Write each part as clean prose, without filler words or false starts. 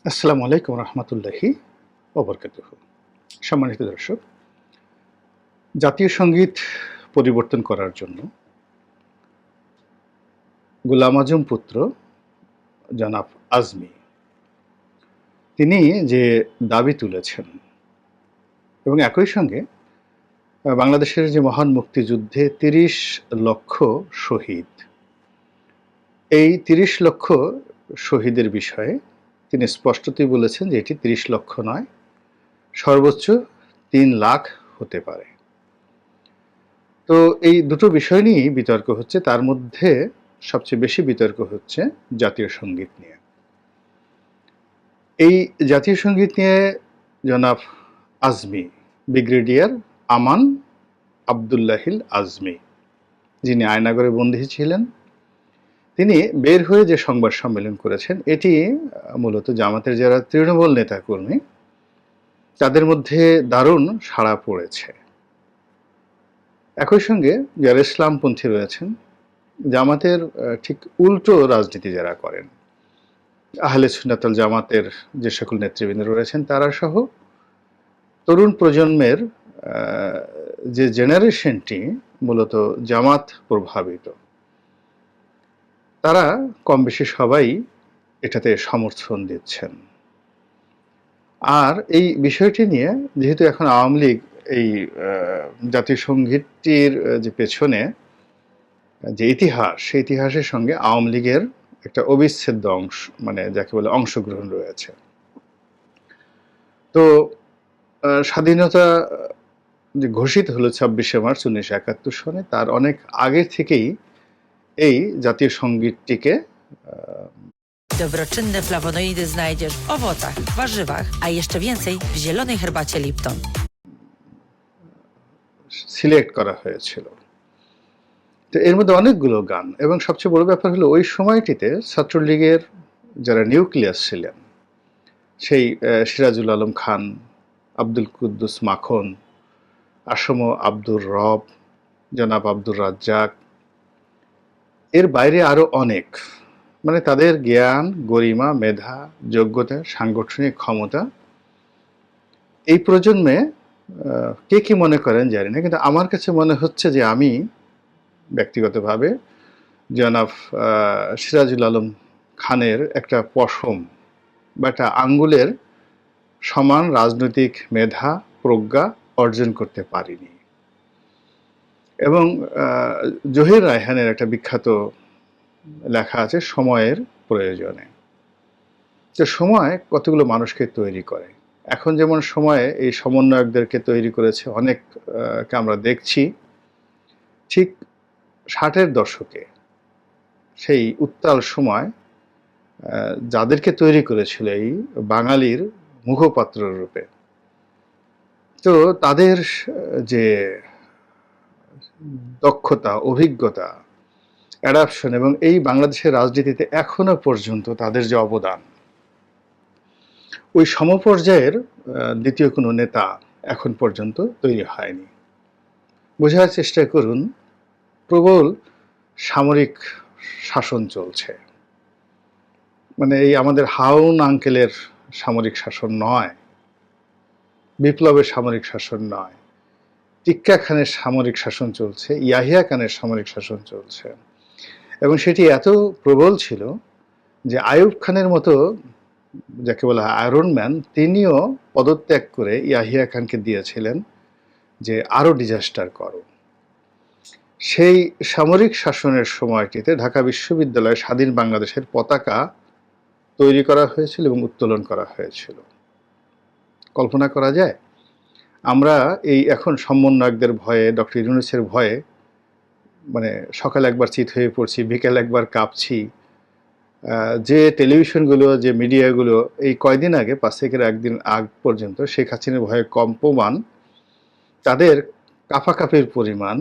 আসসালামু আলাইকুম রহমতুল্লাহি ওবরকাতুহু। সম্মানিত দর্শক, জাতীয় সঙ্গীত পরিবর্তন করার জন্য গোলাম আজম পুত্র জনাব আজমি তিনি যে দাবি তুলেছেন এবং একই সঙ্গে বাংলাদেশের যে মহান মুক্তিযুদ্ধে ৩০ লক্ষ শহীদ, এই ৩০ লক্ষ শহীদের বিষয়ে তিনি স্পষ্টতই বলেছেন যে এটি ৩০ লক্ষ নয়, সর্বোচ্চ ৩ লাখ হতে পারে। তো এই দুটো বিষয় নিয়েই বিতর্ক হচ্ছে। তার মধ্যে সবচেয়ে বেশি বিতর্ক হচ্ছে জাতীয় সঙ্গীত নিয়ে। এই জাতীয় সঙ্গীত নিয়ে জনাব আজমি, ব্রিগেডিয়ার আমান আবদুল্লাহিল আজমি, যিনি আয়নাগরে বন্দী ছিলেন, তিনি বের হয়ে যে সংবাদ সম্মেলন করেছেন, এটি মূলত জামাতের যারা তৃণমূল নেতাকর্মী তাদের মধ্যে দারুণ সাড়া পড়েছে। একই সঙ্গে যারা ইসলামপন্থী রয়েছেন, জামাতের ঠিক উল্টো রাজনীতি যারা করেন, আহলে সুন্নাত ওয়াল জামাতের যে সকল নেতৃবৃন্দ রয়েছেন তারা সহ তরুণ প্রজন্মের যে জেনারেশনটি মূলত জামাত প্রভাবিত, তারা কম বেশি সবাই এটাতে সমর্থন দিচ্ছেন। আর এই বিষয়টি নিয়ে যেহেতু এখন আওয়ামী লীগ এই জাতীয় সঙ্গীতটির যে পেছনে যে ইতিহাস, সেই ইতিহাসের সঙ্গে আওয়ামী লীগের একটা অবিচ্ছেদ্য অংশ, মানে যাকে বলে অংশগ্রহণ রয়েছে। তো স্বাধীনতা যে ঘোষিত হলো ২৬শে মার্চ ১৯৭১ সনে, তার অনেক আগে থেকেই এই জাতীয় সঙ্গীতটিকে Dobroczynne flawonoidy znajdziesz w owocach, warzywach, a jeszcze więcej w zielonej herbacie Lipton. Select করা হয়েছিল। তো এর মধ্যে অনেকগুলো গান, এবং সবচেয়ে বড় ব্যাপার হলো ওই সময়টিতে ছাত্রলীগের যারা নিউক্লিয়াস ছিলেন, সেই সিরাজুল আলম খান, আব্দুল কুদ্দুস মাখন, আসম আব্দুর রব, জনাব আব্দুর রাজ্জাক, এর বাইরে আরো অনেক, মানে তাদের জ্ঞান, গরিমা, মেধা, যোগ্যতা, সাংগঠনিক ক্ষমতা, এই প্রজন্মে কে কি মনে করেন জানি না, কিন্তু আমার কাছে মনে হচ্ছে যে আমি ব্যক্তিগতভাবে জনাব সিরাজুল আলম খানের একটা পশম বা একটা আঙ্গুলের সমান রাজনৈতিক মেধা, প্রজ্ঞা অর্জন করতে পারিনি। এবং জহির রায়হানের একটা বিখ্যাত লেখা আছে সময়ের প্রয়োজনে। যে সময় কতগুলো মানুষকে তৈরি করে। এখন যেমন সময়ে এই সমন্বয়কদেরকে তৈরি করেছে অনেককে আমরা দেখছি, ঠিক ৬০-এর দশকে সেই উত্তাল সময় যাদেরকে তৈরি করেছিল এই বাঙালির মুখপাত্র রূপে, তো তাদের যে দক্ষতা, অভিজ্ঞতা, অ্যাডাপশন এবং এই বাংলাদেশের রাজনীতিতে এখনো পর্যন্ত তাদের যে অবদান, ওই সমপর্যায়ের দ্বিতীয় কোনো নেতা এখন পর্যন্ত তৈরি হয়নি। বোঝার চেষ্টা করুন, প্রবল সামরিক শাসন চলছে, মানে এই আমাদের হাউন আঙ্কেলের সামরিক শাসন নয়, বিপ্লবের সামরিক শাসন নয়, টিক্কা খানের সামরিক শাসন চলছে, ইয়াহিয়া খানের সামরিক শাসন চলছে। এবং সেটি এত প্রবল ছিল যে আইয়ুব খানের মতো, যাকে বলা হয় আয়রন ম্যান, তিনিও পদত্যাগ করে ইয়াহিয়া খানকে দিয়েছিলেন যে আরো ডিজাস্টার করো। সেই সামরিক শাসনের সময়টিতে ঢাকা বিশ্ববিদ্যালয়ে স্বাধীন বাংলাদেশের পতাকা তৈরি করা হয়েছিল এবং উত্তোলন করা হয়েছিল। কল্পনা করা যায়? আমরা এই এখন সমন্বয়কদের ভয়ে, ডক্টর ইউনূসের ভয়ে, মানে সকাল একবার চিত হয়ে পড়ছি, বিকেল একবার কাঁপছি। যে টেলিভিশনগুলো, যে মিডিয়াগুলো এই কয়দিন আগে, ৫ থেকে একদিন আগ পর্যন্ত শেখ হাসিনার ভয়ে কম্পমান, তাদের কাঁপাকাঁপির পরিমাণ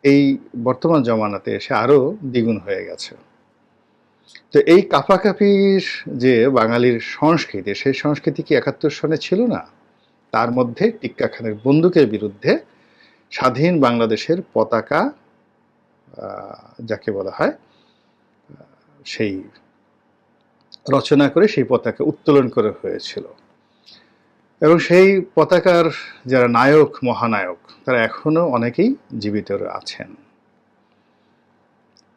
এই বর্তমান জমানাতে এসে আরও দ্বিগুণ হয়ে গেছে। তো এই কাঁপাকাঁপির যে বাঙালির সংস্কৃতি, সেই সংস্কৃতি কি ৭১ সনে ছিল না? তার মধ্যে টিক্কা খানের বন্দুকের বিরুদ্ধে স্বাধীন বাংলাদেশের পতাকা, যাকে বলা হয় সেই রচনা করে সেই পতাকা উত্তোলন করা হয়েছিল। এবং সেই পতাকার যারা নায়ক মহানায়ক তারা এখনো অনেকেই জীবিত আছেন।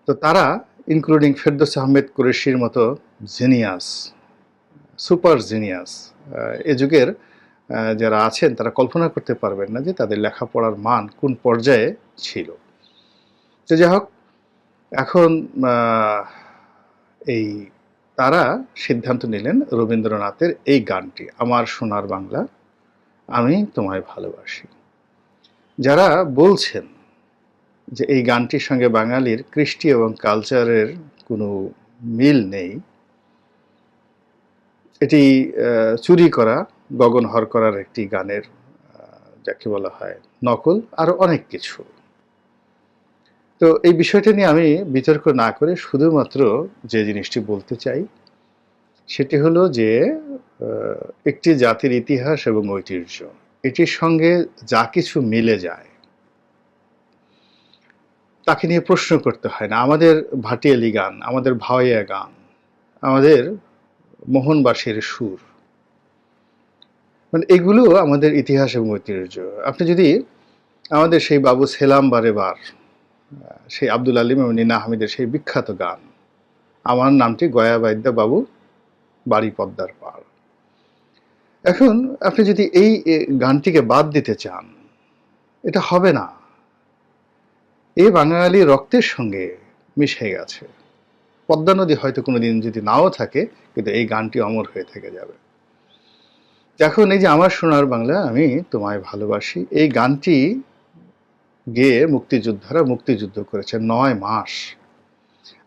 তো তারা ইনক্লুডিং ফেরদৌস আহমেদ কুরেশির মতো জিনিয়াস, সুপার জিনিয়াস এ যুগের যারা আছেন তারা কল্পনা করতে পারবেন না যে তাদের লেখাপড়ার মান কোন পর্যায়ে ছিল। তো যাই হোক, এখন এই তারা সিদ্ধান্ত নিলেন রবীন্দ্রনাথের এই গানটি, আমার সোনার বাংলা আমি তোমায় ভালোবাসি। যারা বলছেন যে এই গানটির সঙ্গে বাঙালির কৃষ্টি এবং কালচারের কোনো মিল নেই, এটি চুরি করা, গগনহর করার একটি গানের যাকে বলা হয় নকল, আরো অনেক কিছু। তো এই বিষয়টা নিয়ে আমি বিতর্ক না করে শুধুমাত্র যে জিনিসটি বলতে চাই সেটি হলো যে একটি জাতির ইতিহাস এবং ঐতিহ্য, এটির সঙ্গে যা কিছু মিলে যায় তাকে নিয়ে প্রশ্ন করতে হয় না। আমাদের ভাটিয়ালি গান, আমাদের ভাওয়াইয়া গান, আমাদের মোহনবাসীর সুর, মানে এগুলো আমাদের ইতিহাস এবং ঐতিহ্য। আপনি যদি আমাদের সেই বাবু সেলাম বারে বার, সেই আব্দুল আলিম এবং নীনা হামিদের সেই বিখ্যাত গান আমার নামটি গয়া বাইদ্যা বাবু বাড়ি পদ্মার পাড়, এখন আপনি যদি এই গানটিকে বাদ দিতে চান এটা হবে না। এই বাঙালি রক্তের সঙ্গে মিশে গেছে। পদ্মা নদী হয়তো কোনোদিন যদি নাও থাকে, কিন্তু এই গানটি অমর হয়ে থেকে যাবে। এখন এই যে আমার সোনার বাংলা আমি তোমায় ভালোবাসি, এই গানটি গেয়ে মুক্তিযোদ্ধারা মুক্তিযুদ্ধ করেছে 9 মাস।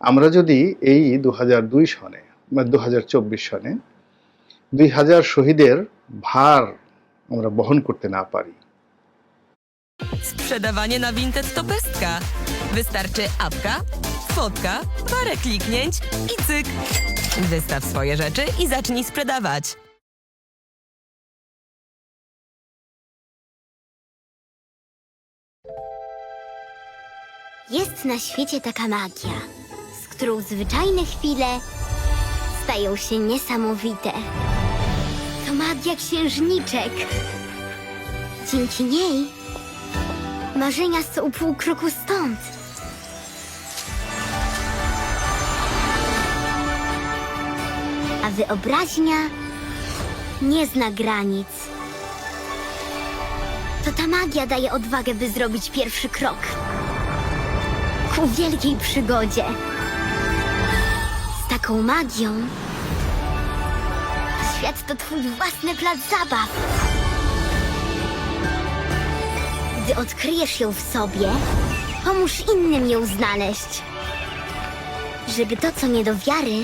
আমরা যদি এই 2002 সনে বা 2024 সনে 2000 শহীদের ভার আমরা বহন করতে না পারি। Sprzedawanie na Vinted to pestka. Wystarczy apka, fotka, parę kliknięć i cyk. Wystaw swoje rzeczy i zacznij sprzedawać. Jest na świecie taka magia, z którą zwyczajne chwile stają się niesamowite. To magia księżniczek. Dzięki niej marzenia są pół kroku stąd. A wyobraźnia nie zna granic. To ta magia daje odwagę, by zrobić pierwszy krok ku wielkiej przygodzie. Z taką magią świat to twój własny plac zabaw. Gdy odkryjesz ją w sobie, pomóż innym ją znaleźć. Żeby to, co nie do wiary,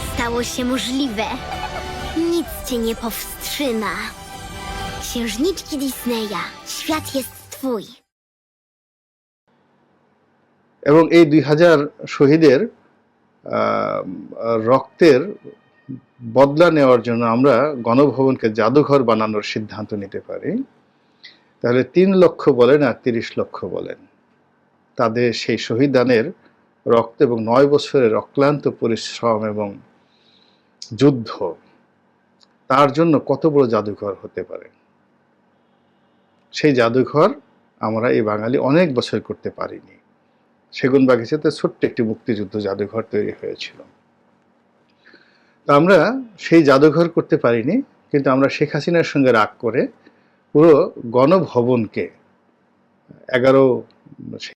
stało się możliwe. Nic cię nie powstrzyma. Księżniczki Disneya. Świat jest twój. এবং এই 2000 শহীদের রক্তের বদলা নেওয়ার জন্য আমরা গণভবনকে জাদুঘর বানানোর সিদ্ধান্ত নিতে পারি, তাহলে 3 লক্ষ বলেন আর 30 লক্ষ বলেন, তাদের সেই শহীদানের রক্ত এবং 9 বছরের অক্লান্ত পরিশ্রম এবং যুদ্ধ, তার জন্য কত বড় জাদুঘর হতে পারে। সেই জাদুঘর আমরা এই বাঙালি অনেক বছর করতে পারিনি। সেগুনবাগিচাতে ছোট্ট একটি মুক্তিযুদ্ধ জাদুঘর তৈরি হয়েছিল। তো আমরা সেই জাদুঘর করতে পারিনি, কিন্তু আমরা শেখ হাসিনার সঙ্গে রাগ করে পুরো গণভবনকে 11